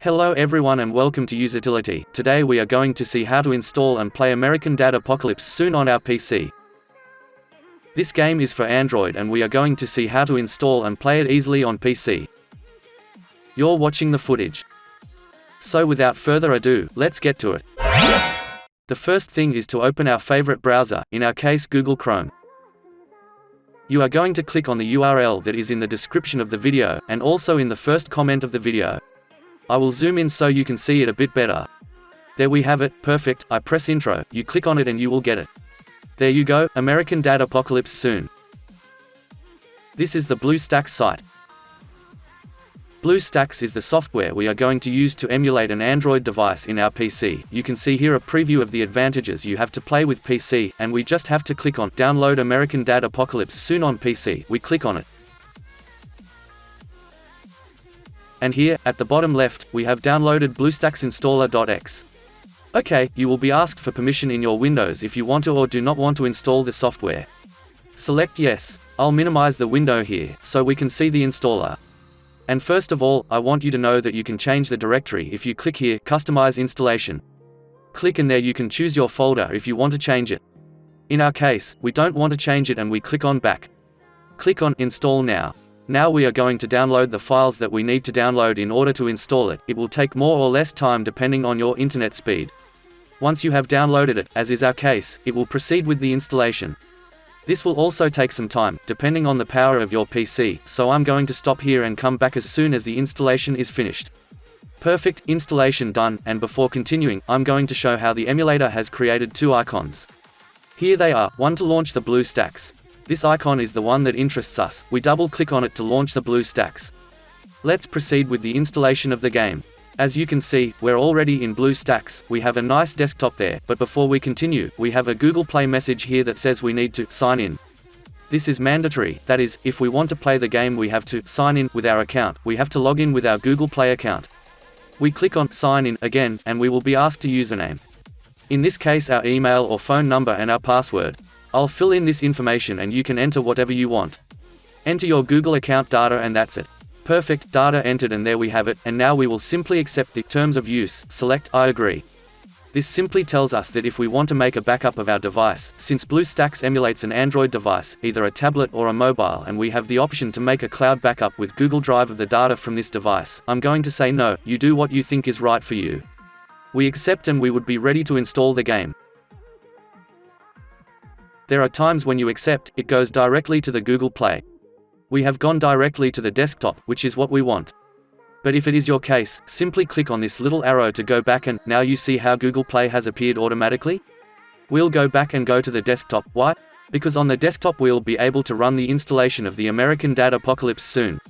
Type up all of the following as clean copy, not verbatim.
Hello everyone and welcome to Usitility. Today we are going to see how to install and play American Dad Apocalypse soon on our PC. This game is for Android and we are going to see how to install and play it easily on PC. You're watching the footage. So without further ado, let's get to it. The first thing is to open our favorite browser, in our case Google Chrome. You are going to click on the URL that is in the description of the video, and also in the first comment of the video. I will zoom in so you can see it a bit better. There we have it, perfect. I press intro, you click on it and you will get it. There you go, American Dad Apocalypse soon. This is the BlueStacks site. BlueStacks is the software we are going to use to emulate an Android device in our PC. You can see here a preview of the advantages you have to play with PC, and we just have to click on Download American Dad Apocalypse soon on PC. We click on it. And here, at the bottom left, we have downloaded BlueStacks installer.exe. Okay, you will be asked for permission in your Windows if you want to or do not want to install the software. Select Yes. I'll minimize the window here, so we can see the installer. And first of all, I want you to know that you can change the directory if you click here, Customize Installation. Click and there you can choose your folder if you want to change it. In our case, we don't want to change it and we click on Back. Click on Install Now. Now we are going to download the files that we need to download in order to install it. It will take more or less time depending on your internet speed. Once you have downloaded it, as is our case, it will proceed with the installation. This will also take some time, depending on the power of your PC, so I'm going to stop here and come back as soon as the installation is finished. Perfect, installation done, and before continuing, I'm going to show how the emulator has created two icons. Here they are, one to launch the BlueStacks. This icon is the one that interests us. We double-click on it to launch the BlueStacks. Let's proceed with the installation of the game. As you can see, we're already in BlueStacks. We have a nice desktop there, but before we continue, we have a Google Play message here that says we need to sign in. This is mandatory, that is, if we want to play the game we have to sign in with our account. We have to log in with our Google Play account. We click on Sign In again, and we will be asked a username. In this case our email or phone number and our password. I'll fill in this information and you can enter whatever you want. Enter your Google account data and that's it. Perfect, data entered and there we have it, and now we will simply accept the terms of use, select I agree. This simply tells us that if we want to make a backup of our device, since BlueStacks emulates an Android device, either a tablet or a mobile, and we have the option to make a cloud backup with Google Drive of the data from this device, I'm going to say no, you do what you think is right for you. We accept and we would be ready to install the game. There are times when you accept, it goes directly to the Google Play. We have gone directly to the desktop, which is what we want. But if it is your case, simply click on this little arrow to go back and, now you see how Google Play has appeared automatically? We'll go back and go to the desktop. Why? Because on the desktop we'll be able to run the installation of the American Dad Apocalypse soon.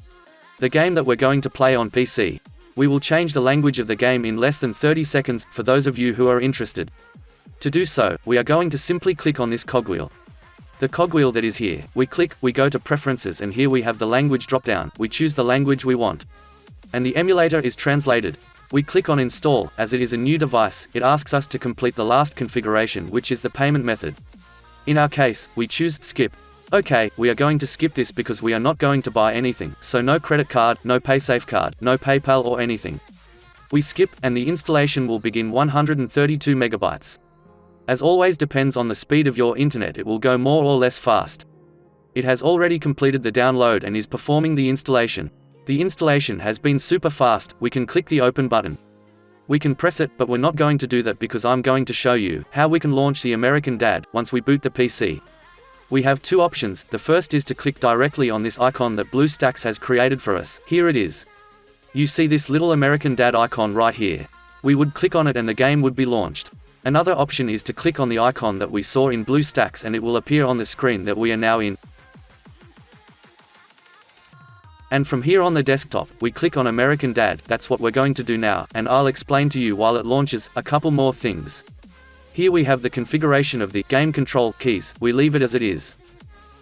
The game that we're going to play on PC. We will change the language of the game in less than 30 seconds, for those of you who are interested. To do so, we are going to simply click on this cogwheel. The cogwheel that is here, we click, we go to Preferences and here we have the language drop-down. We choose the language we want. And the emulator is translated. We click on Install. As it is a new device, it asks us to complete the last configuration, which is the payment method. In our case, we choose Skip. Okay, we are going to skip this because we are not going to buy anything, so no credit card, no PaySafe card, no PayPal or anything. We skip, and the installation will begin 132 megabytes. As always depends on the speed of your internet, it will go more or less fast. It has already completed the download and is performing the installation. The installation has been super fast. We can click the open button. We can press it, but we're not going to do that because I'm going to show you how we can launch the American Dad once we boot the PC. We have two options. The first is to click directly on this icon that BlueStacks has created for us. Here it is. You see this little American Dad icon right here. We would click on it and the game would be launched. Another option is to click on the icon that we saw in BlueStacks and it will appear on the screen that we are now in. And from here on the desktop, we click on American Dad. That's what we're going to do now, and I'll explain to you while it launches a couple more things. Here we have the configuration of the game control keys. We leave it as it is.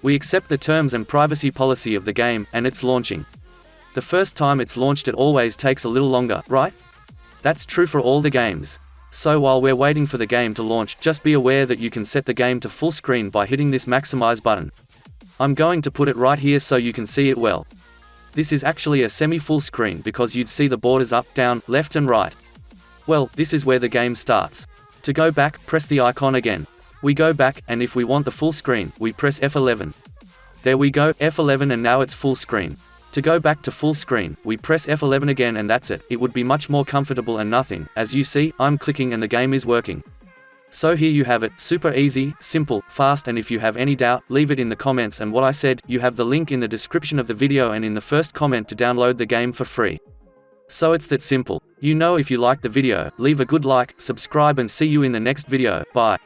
We accept the terms and privacy policy of the game, and it's launching. The first time it's launched it always takes a little longer, right? That's true for all the games. So while we're waiting for the game to launch, just be aware that you can set the game to full screen by hitting this maximize button. I'm going to put it right here so you can see it well. This is actually a semi-full screen because you'd see the borders up, down, left and right. Well, this is where the game starts. To go back, press the icon again. We go back, and if we want the full screen, we press F11. There we go, F11, and now it's full screen. To go back to full screen, we press F11 again, and that's it. It would be much more comfortable and nothing. As you see, I'm clicking and the game is working. So here you have it, super easy, simple, fast, and if you have any doubt, leave it in the comments, and what I said, you have the link in the description of the video and in the first comment to download the game for free. So it's that simple. You know, if you liked the video, leave a good like, subscribe, and see you in the next video. Bye.